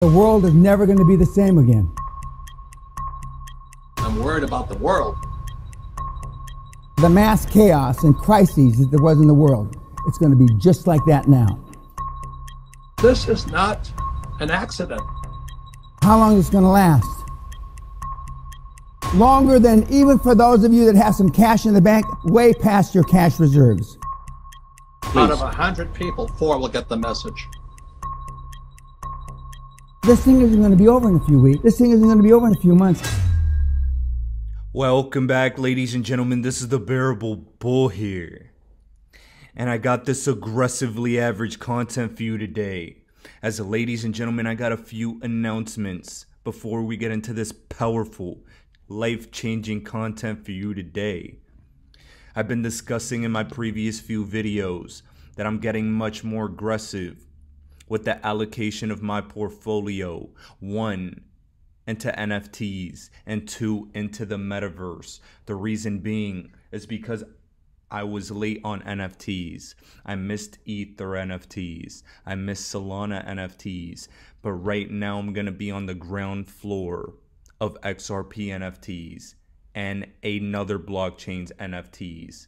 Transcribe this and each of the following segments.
The world is never going to be the same again. I'm worried about the world. The mass chaos and crises that there was in the world, it's going to be just like that now. This is not an accident. How long is it going to last? Longer than even for those of you that have some cash in the bank, way past your cash reserves. Out of 100 people, 4 will get the message. This thing isn't going to be over in a few weeks. This thing isn't going to be over in a few months. Welcome back, ladies and gentlemen. This is the Bearable Bull here. And I got this aggressively average content for you today. As ladies and gentlemen, I got a few announcements before we get into this powerful, life-changing content for you today. I've been discussing in my previous few videos that I'm getting much more aggressive with the allocation of my portfolio. 1, into NFTs, and 2, into the Metaverse. The reason being is because I was late on NFTs. I missed Ether NFTs. I missed Solana NFTs. But right now I'm going to be on the ground floor of XRP NFTs and another blockchain's NFTs.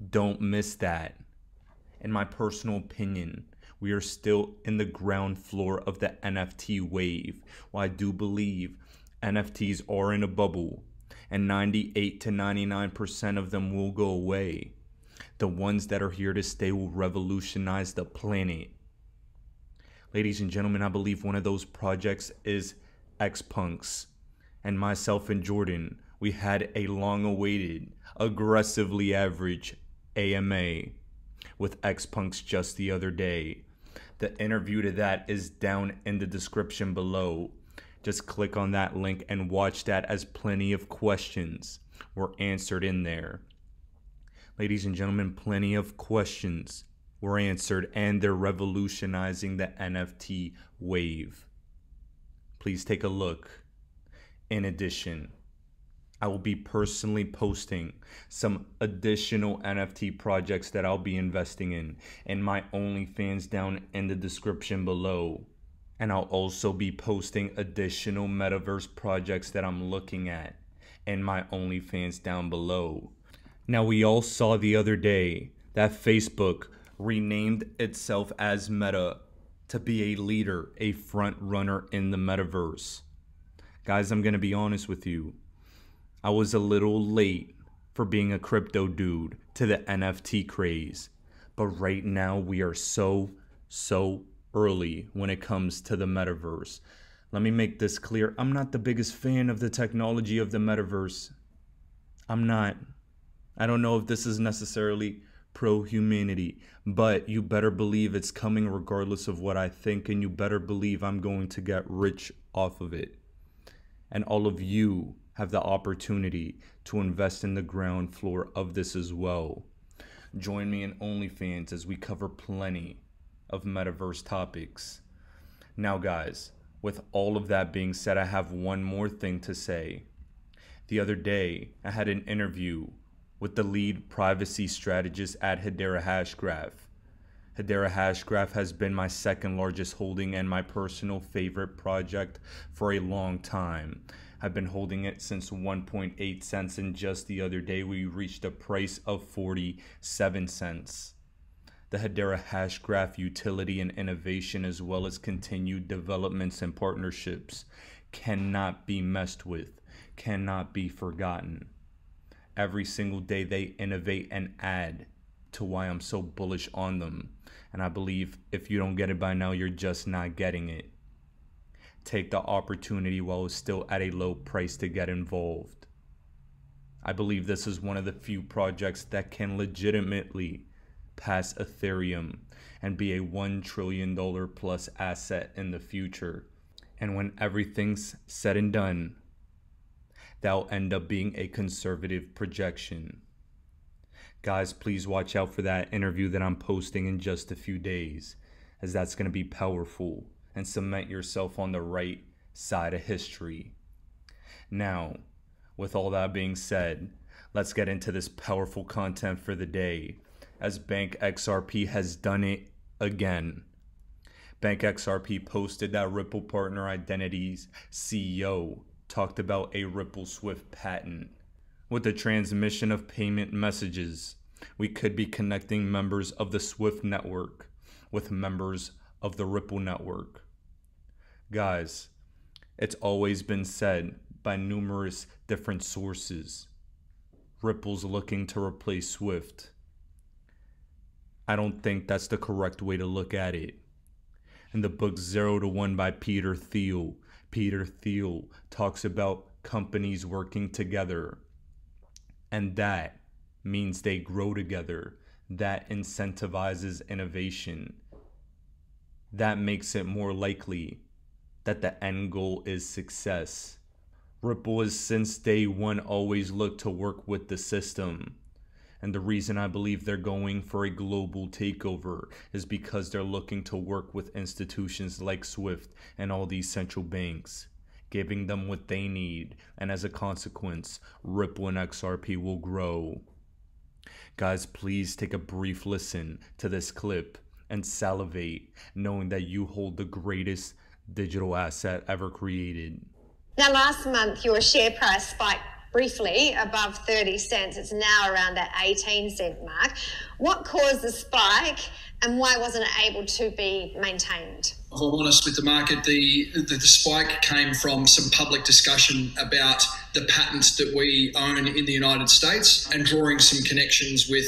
Don't miss that. In my personal opinion, we are still in the ground floor of the NFT wave. While I do believe NFTs are in a bubble and 98 to 99% of them will go away, the ones that are here to stay will revolutionize the planet. Ladies and gentlemen, I believe one of those projects is XPUNKS. And myself and Jordan, we had a long-awaited, aggressively average AMA with XPUNKS just the other day. The interview to that is down in the description below. Just click on that link and watch that, as plenty of questions were answered in there. Ladies and gentlemen, plenty of questions were answered, and they're revolutionizing the NFT wave. Please take a look. In addition, I will be personally posting some additional NFT projects that I'll be investing in my OnlyFans down in the description below. And I'll also be posting additional Metaverse projects that I'm looking at in my OnlyFans down below. Now, we all saw the other day that Facebook renamed itself as Meta to be a leader, a front runner in the Metaverse. Guys, I'm going to be honest with you. I was a little late for being a crypto dude to the NFT craze. But right now we are so early when it comes to the Metaverse. Let me make this clear. I'm not the biggest fan of the technology of the Metaverse. I'm not. I don't know if this is necessarily pro-humanity, but you better believe it's coming regardless of what I think, and you better believe I'm going to get rich off of it. And all of you have the opportunity to invest in the ground floor of this as well. Join me in OnlyFans as we cover plenty of Metaverse topics. Now guys, with all of that being said, I have one more thing to say. The other day, I had an interview with the lead privacy strategist at Hedera Hashgraph. Hedera Hashgraph has been my second largest holding and my personal favorite project for a long time. I've been holding it since 1.8 cents, and just the other day we reached a price of 47 cents. The Hedera Hashgraph utility and innovation, as well as continued developments and partnerships, cannot be messed with, cannot be forgotten. Every single day they innovate and add to why I'm so bullish on them. And I believe if you don't get it by now, you're just not getting it. Take the opportunity while it's still at a low price to get involved. I believe this is one of the few projects that can legitimately pass Ethereum and be a $1 trillion plus asset in the future. And when everything's said and done, that'll end up being a conservative projection. Guys, please watch out for that interview that I'm posting in just a few days, as that's going to be powerful and cement yourself on the right side of history. Now, with all that being said, let's get into this powerful content for the day, as Bank XRP has done it again. Bank XRP posted that Ripple partner Identity's CEO talked about a Ripple Swift patent. With the transmission of payment messages, we could be connecting members of the Swift network with members of the Ripple network. Guys, it's always been said by numerous different sources, Ripple's looking to replace Swift. I don't think that's the correct way to look at it. In the book 0 to 1 by Peter Thiel talks about companies working together. And that means they grow together. That incentivizes innovation. That makes it more likely that the end goal is success. Ripple has since day one always looked to work with the system. And the reason I believe they're going for a global takeover is because they're looking to work with institutions like Swift and all these central banks, giving them what they need. And as a consequence, Ripple and XRP will grow. Guys, please take a brief listen to this clip and salivate, knowing that you hold the greatest digital asset ever created. Now, last month, your share price spiked briefly above 30 cents. It's now around that 18-cent mark. What caused the spike and why wasn't it able to be maintained? If I'm honest with the market, the spike came from some public discussion about the patents that we own in the United States and drawing some connections with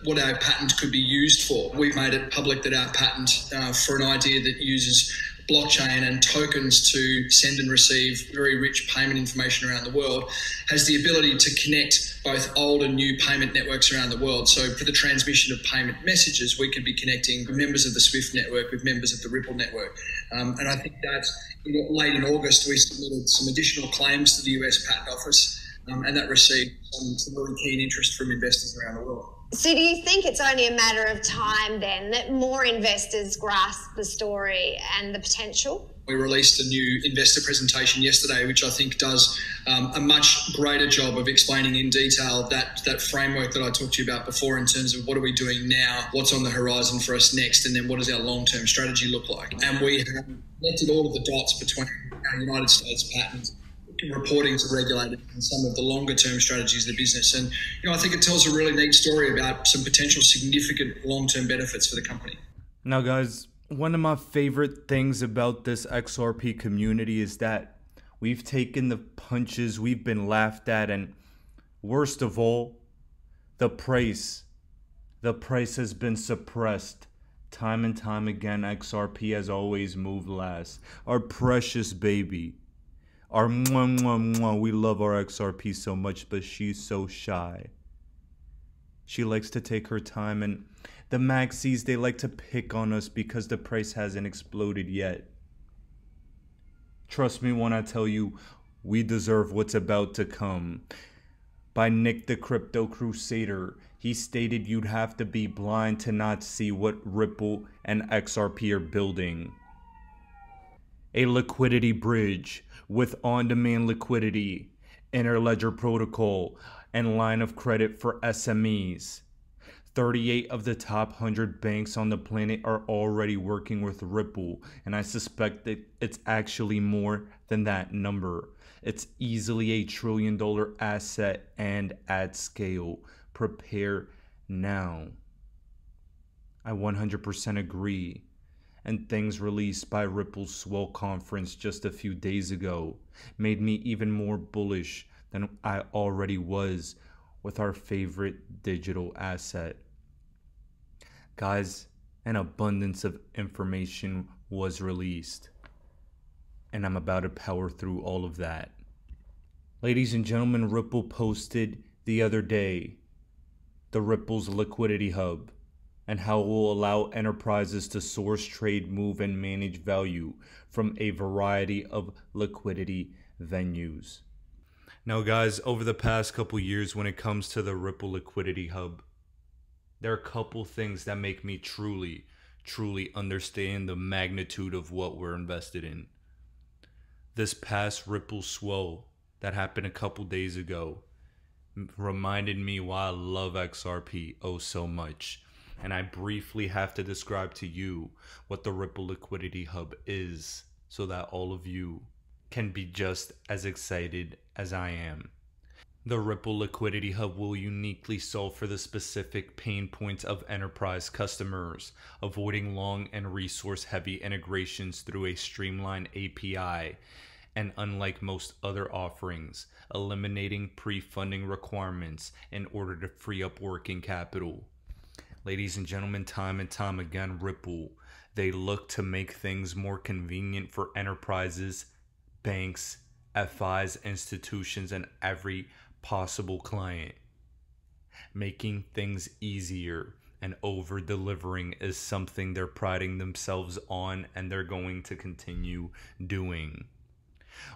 what our patent could be used for. We've made it public that our patent for an idea that uses blockchain and tokens to send and receive very rich payment information around the world has the ability to connect both old and new payment networks around the world. So for the transmission of payment messages, we could be connecting members of the Swift network with members of the Ripple network. And I think that late in August, we submitted some additional claims to the US Patent Office, and that received some really keen interest from investors around the world. So do you think it's only a matter of time then that more investors grasp the story and the potential? We released a new investor presentation yesterday, which I think does a much greater job of explaining in detail that framework that I talked to you about before in terms of what are we doing now, what's on the horizon for us next, and then what does our long-term strategy look like. And we have connected all of the dots between our United States patent reporting to regulators and some of the longer term strategies of the business. And, I think it tells a really neat story about some potential significant long-term benefits for the company. Now, guys, one of my favorite things about this XRP community is that we've taken the punches, we've been laughed at, and worst of all, the price has been suppressed. Time and time again, XRP has always moved last. Our precious baby. Our we love our XRP so much, but she's so shy. She likes to take her time, and the maxis, they like to pick on us because the price hasn't exploded yet. Trust me when I tell you, we deserve what's about to come. By Nick the Crypto Crusader, he stated you'd have to be blind to not see what Ripple and XRP are building. A liquidity bridge with on-demand liquidity, interledger protocol, and line of credit for SMEs. 38 of the top 100 banks on the planet are already working with Ripple, and I suspect that it's actually more than that number. It's easily $1 trillion asset and at scale. Prepare now. I 100% agree. And things released by Ripple's Swell conference just a few days ago made me even more bullish than I already was with our favorite digital asset. Guys, an abundance of information was released, and I'm about to power through all of that. Ladies and gentlemen, Ripple posted the other day the Ripple's Liquidity Hub, and how it will allow enterprises to source, trade, move, and manage value from a variety of liquidity venues. Now, guys, over the past couple years, when it comes to the Ripple Liquidity Hub, there are a couple things that make me truly understand the magnitude of what we're invested in. This past Ripple Swell that happened a couple days ago reminded me why I love XRP oh so much. And I briefly have to describe to you what the Ripple Liquidity Hub is so that all of you can be just as excited as I am. The Ripple Liquidity Hub will uniquely solve for the specific pain points of enterprise customers, avoiding long and resource-heavy integrations through a streamlined API, and unlike most other offerings, eliminating pre-funding requirements in order to free up working capital. Ladies and gentlemen, time and time again, Ripple, they look to make things more convenient for enterprises, banks, FIs, institutions, and every possible client. Making things easier and over-delivering is something they're priding themselves on, and they're going to continue doing.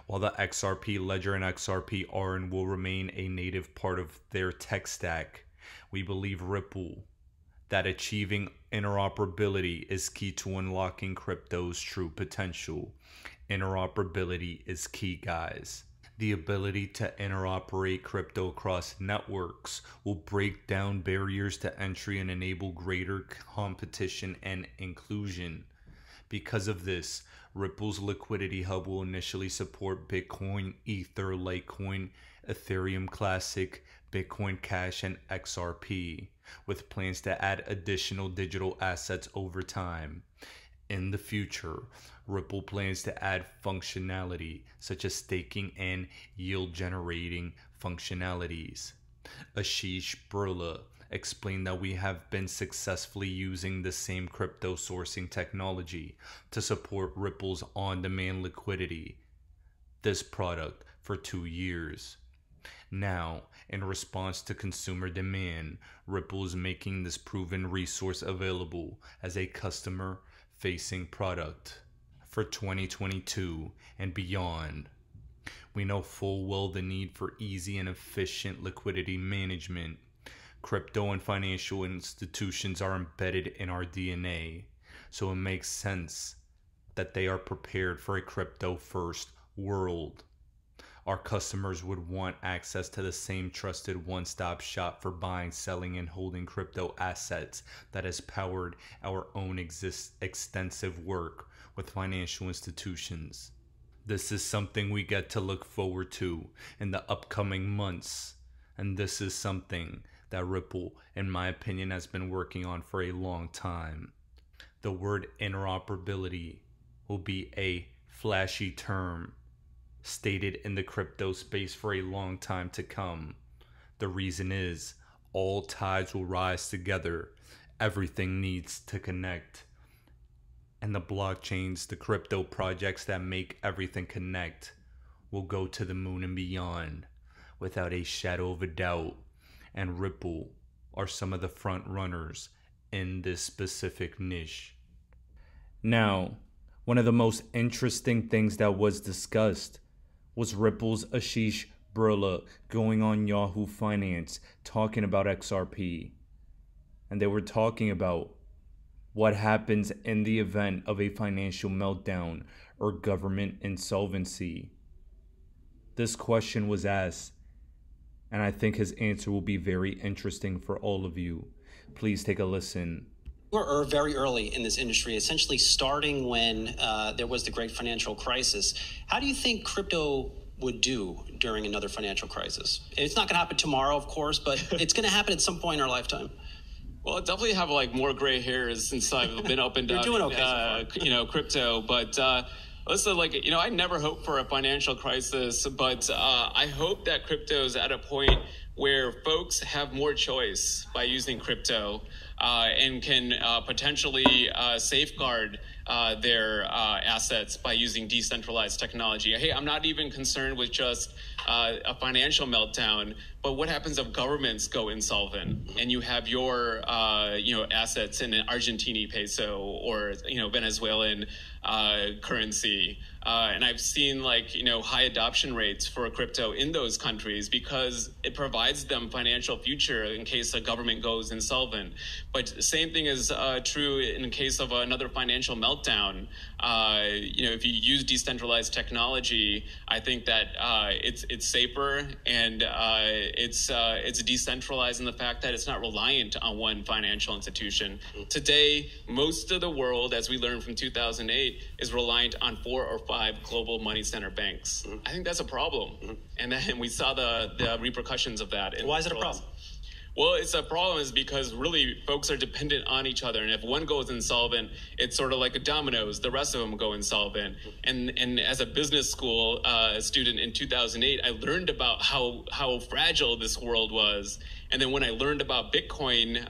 While the XRP ledger and XRP are and will remain a native part of their tech stack, we believe Ripple that achieving interoperability is key to unlocking crypto's true potential. Interoperability is key, guys. The ability to interoperate crypto across networks will break down barriers to entry and enable greater competition and inclusion. Because of this, Ripple's Liquidity Hub will initially support Bitcoin, Ether, Litecoin, Ethereum Classic, Bitcoin Cash, and XRP, with plans to add additional digital assets over time. In the future, Ripple plans to add functionality such as staking and yield generating functionalities. Ashish Birla explained that we have been successfully using the same crypto sourcing technology to support Ripple's on-demand liquidity, this product, for 2 years. Now, in response to consumer demand, Ripple is making this proven resource available as a customer-facing product for 2022 and beyond. We know full well the need for easy and efficient liquidity management. Crypto and financial institutions are embedded in our DNA, so it makes sense that they are prepared for a crypto-first world. Our customers would want access to the same trusted one-stop shop for buying, selling, and holding crypto assets that has powered our own extensive work with financial institutions. This is something we get to look forward to in the upcoming months, and this is something that Ripple, in my opinion, has been working on for a long time. The word interoperability will be a flashy term stated in the crypto space for a long time to come. The reason is, all tides will rise together. Everything needs to connect. And the blockchains, the crypto projects that make everything connect, will go to the moon and beyond without a shadow of a doubt. And Ripple are some of the front runners in this specific niche. Now, one of the most interesting things that was discussed was Ripple's Ashish Birla going on Yahoo Finance talking about XRP. And they were talking about what happens in the event of a financial meltdown or government insolvency. This question was asked, and I think his answer will be very interesting for all of you. Please take a listen. We're very early in this industry, essentially starting when there was the great financial crisis. How do you think crypto would do during another financial crisis? It's not going to happen tomorrow, of course, but it's going to happen at some point in our lifetime. Well, I definitely have like more gray hairs since I've been up and down, You're doing okay crypto. But listen, I never hope for a financial crisis, but I hope that crypto's at a point where folks have more choice by using crypto and can potentially safeguard their assets by using decentralized technology. Hey, I'm not even concerned with just a financial meltdown, but what happens if governments go insolvent and you have your assets in an Argentine peso or Venezuelan currency. And I've seen high adoption rates for crypto in those countries because it provides them financial future in case a government goes insolvent. But the same thing is true in case of another financial meltdown. If you use decentralized technology, I think that it's safer and it's decentralized in the fact that it's not reliant on one financial institution. Today, most of the world, as we learned from 2008, is reliant on 4 or 5 global money center banks. I think that's a problem. And then we saw the repercussions of that. Why is it a problem? Well, it's a problem is because really folks are dependent on each other. And if one goes insolvent, it's sort of like a dominoes. The rest of them go insolvent. And as a business school student in 2008, I learned about how fragile this world was. And then when I learned about Bitcoin,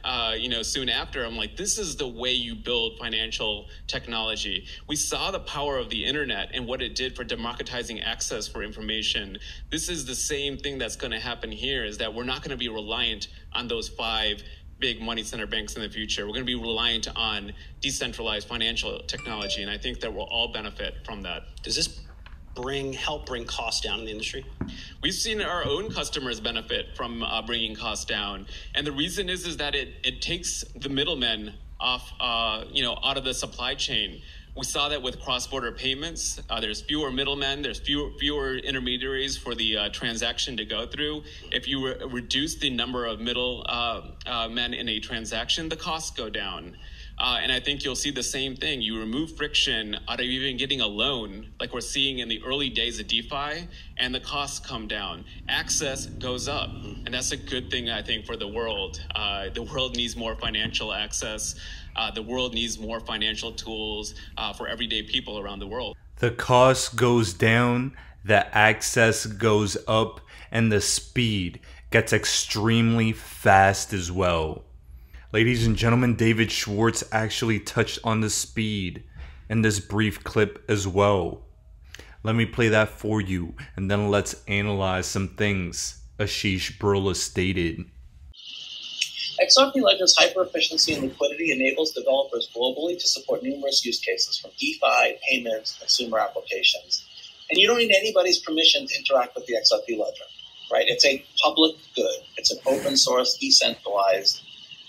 soon after, I'm like, this is the way you build financial technology. We saw the power of the internet and what it did for democratizing access for information. This is the same thing that's going to happen here, is that we're not going to be reliant on those 5 big money center banks in the future. We're going to be reliant on decentralized financial technology. And I think that we'll all benefit from that. Does this help bring costs down in the industry? We've seen our own customers benefit from bringing costs down, and the reason is that it takes the middlemen off, out of the supply chain. We saw that with cross-border payments. There's fewer middlemen. There's fewer intermediaries for the transaction to go through. If you reduce the number of middle men in a transaction, the costs go down. And I think you'll see the same thing. You remove friction out of even getting a loan, like we're seeing in the early days of DeFi, and the costs come down. Access goes up, and that's a good thing, I think, for the world. The world needs more financial access. The world needs more financial tools for everyday people around the world. The cost goes down, the access goes up, and the speed gets extremely fast as well. Ladies and gentlemen, David Schwartz actually touched on the speed in this brief clip as well. Let me play that for you, and then let's analyze some things Ashish Birla stated. XRP Ledger's hyper-efficiency and liquidity enables developers globally to support numerous use cases, from DeFi, payments, consumer applications. And you don't need anybody's permission to interact with the XRP Ledger, right? It's a public good. It's an open source, decentralized.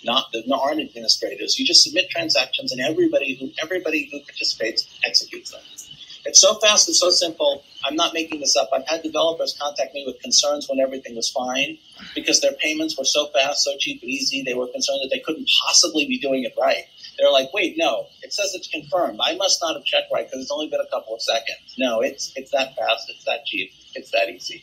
There aren't administrators. You just submit transactions, and everybody who participates executes them. It's so fast and so simple. I'm not making this up. I've had developers contact me with concerns when everything was fine because their payments were so fast, so cheap and easy. They were concerned that they couldn't possibly be doing it right. They're like, wait, no, it says it's confirmed. I must not have checked right because it's only been a couple of seconds. No, it's that fast. It's that cheap. It's that easy.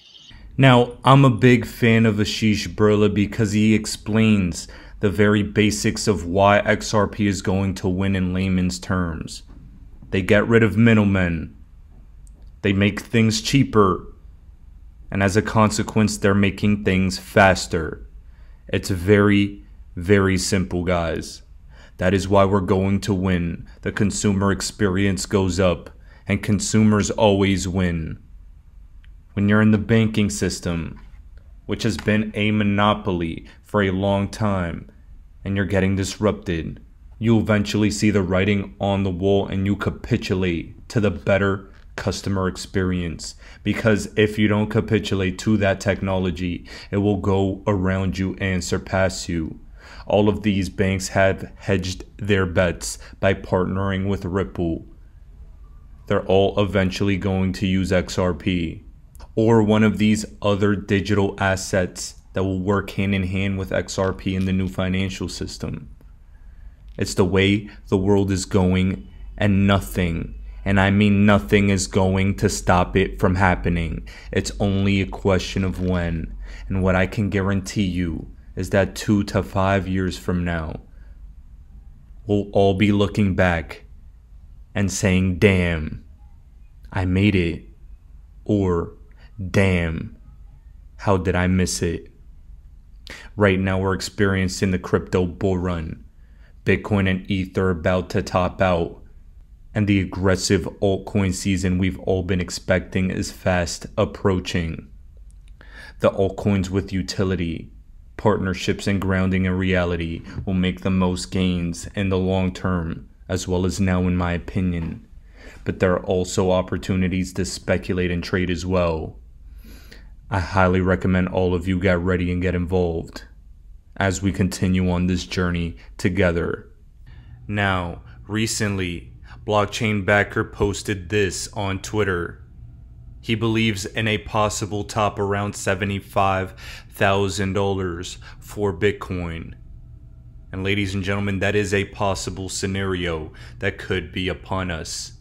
Now, I'm a big fan of Ashish Birla because he explains the very basics of why XRP is going to win in layman's terms. They get rid of middlemen. They make things cheaper. And as a consequence, they're making things faster. It's very, very simple, guys. That is why we're going to win. The consumer experience goes up, and consumers always win. When you're in the banking system, which has been a monopoly for a long time, and you're getting disrupted, you'll eventually see the writing on the wall and you capitulate to the better customer experience. Because if you don't capitulate to that technology, it will go around you and surpass you. All of these banks have hedged their bets by partnering with Ripple. They're all eventually going to use XRP or one of these other digital assets that will work hand in hand with XRP in the new financial system. It's the way the world is going, and nothing, and I mean nothing, is going to stop it from happening. It's only a question of when. And what I can guarantee you is that 2 to 5 years from now, we'll all be looking back and saying, damn, I made it. Or, damn, how did I miss it? Right now we're experiencing the crypto bull run. Bitcoin and Ether are about to top out, and the aggressive altcoin season we've all been expecting is fast approaching. The altcoins with utility, partnerships, and grounding in reality will make the most gains in the long term, as well as now, in my opinion. but there are also opportunities to speculate and trade as well. I highly recommend all of you get ready and get involved as we continue on this journey together. Now, recently, BCBacker posted this on Twitter. He believes in a possible top around $75,000 for Bitcoin. And ladies and gentlemen, that is a possible scenario that could be upon us.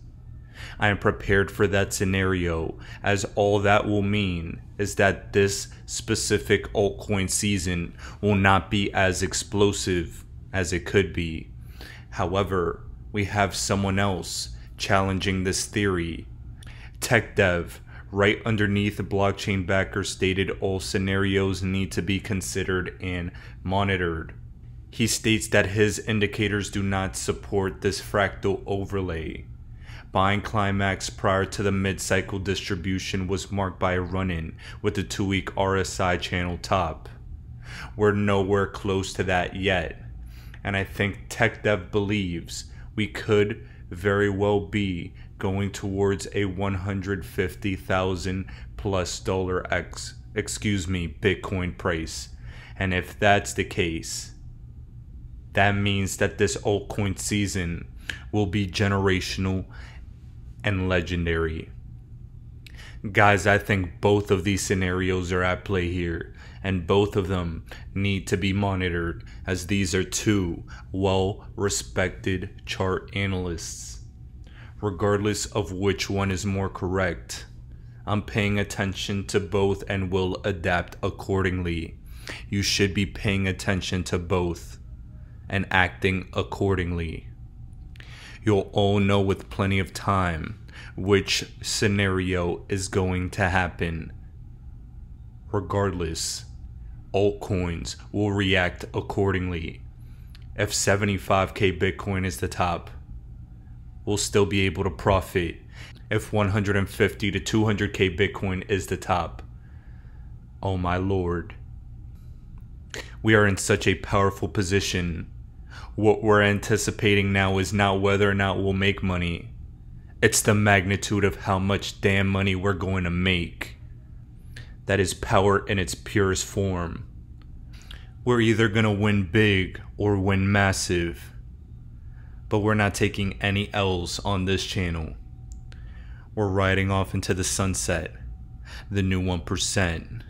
I am prepared for that scenario, as all that will mean is that this specific altcoin season will not be as explosive as it could be. However, we have someone else challenging this theory. TechDev, right underneath BCBacker, stated all scenarios need to be considered and monitored. He states that his indicators do not support this fractal overlay. Buying climax prior to the mid-cycle distribution was marked by a run-in with the 2-week RSI channel top. We're nowhere close to that yet, and I think TechDev believes we could very well be going towards a $150,000 plus Bitcoin price. And if that's the case, that means that this altcoin season will be generational and legendary. Guys, I think both of these scenarios are at play here, and both of them need to be monitored, as these are two well-respected chart analysts. Regardless of which one is more correct, I'm paying attention to both and will adapt accordingly. You should be paying attention to both and acting accordingly. You'll all know with plenty of time which scenario is going to happen. Regardless, altcoins will react accordingly. If 75k Bitcoin is the top, we'll still be able to profit. If 150 to 200k Bitcoin is the top, oh my lord, we are in such a powerful position. What we're anticipating now is not whether or not we'll make money. It's the magnitude of how much damn money we're going to make. That is power in its purest form. We're either going to win big or win massive. But we're not taking any L's on this channel. We're riding off into the sunset, the new 1%.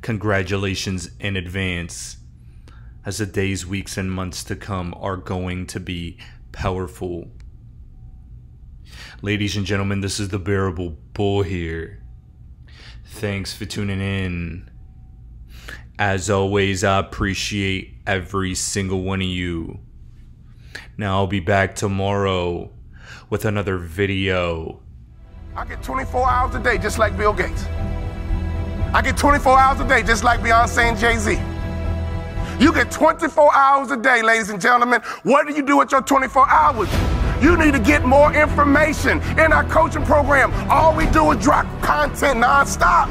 Congratulations in advance, as the days, weeks, and months to come are going to be powerful. Ladies and gentlemen, this is the Bearable Bull here. Thanks for tuning in. As always, I appreciate every single one of you. Now I'll be back tomorrow with another video. I get 24 hours a day just like Bill Gates. I get 24 hours a day just like Beyonce and Jay-Z. You get 24 hours a day, ladies and gentlemen. What do you do with your 24 hours? You need to get more information in our coaching program. All we do is drop content nonstop.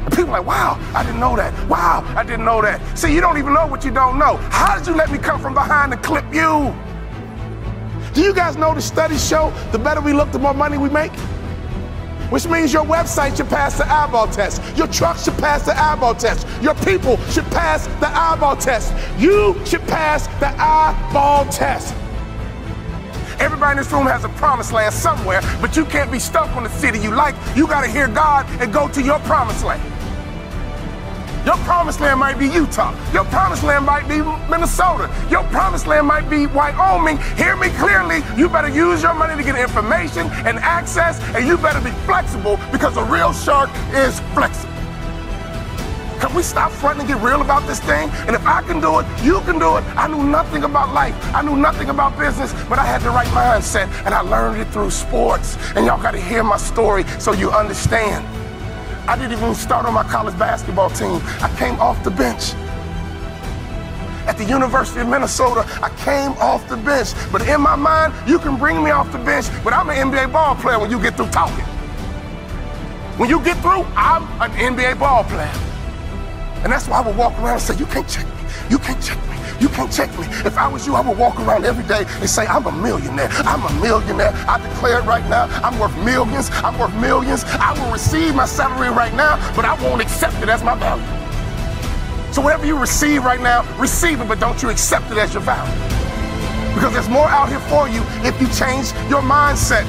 And people are like, wow, I didn't know that. Wow, I didn't know that. See, you don't even know what you don't know. How did you let me come from behind and clip you? Do you guys know the studies show the better we look, the more money we make? Which means your website should pass the eyeball test. Your truck should pass the eyeball test. Your people should pass the eyeball test. You should pass the eyeball test. Everybody in this room has a promised land somewhere, but you can't be stuck on the city you like. You got to hear God and go to your promised land. Your promised land might be Utah. Your promised land might be Minnesota. Your promised land might be Wyoming. Hear me clearly. You better use your money to get information and access, and you better be flexible, because a real shark is flexible. Can we stop fronting and get real about this thing? And if I can do it, you can do it. I knew nothing about life. I knew nothing about business, but I had the right mindset, and I learned it through sports. And y'all got to hear my story so you understand. I didn't even start on my college basketball team. I came off the bench. At the University of Minnesota, I came off the bench. But in my mind, you can bring me off the bench, but I'm an NBA ball player when you get through talking. When you get through, I'm an NBA ball player. And that's why I would walk around and say, you can't check me. You can't check me. You can't check me. If I was you, I would walk around every day and say, I'm a millionaire. I'm a millionaire. I declare it right now. I'm worth millions. I'm worth millions. I will receive my salary right now, but I won't accept it as my value. So whatever you receive right now, receive it, but don't you accept it as your value. Because there's more out here for you if you change your mindset.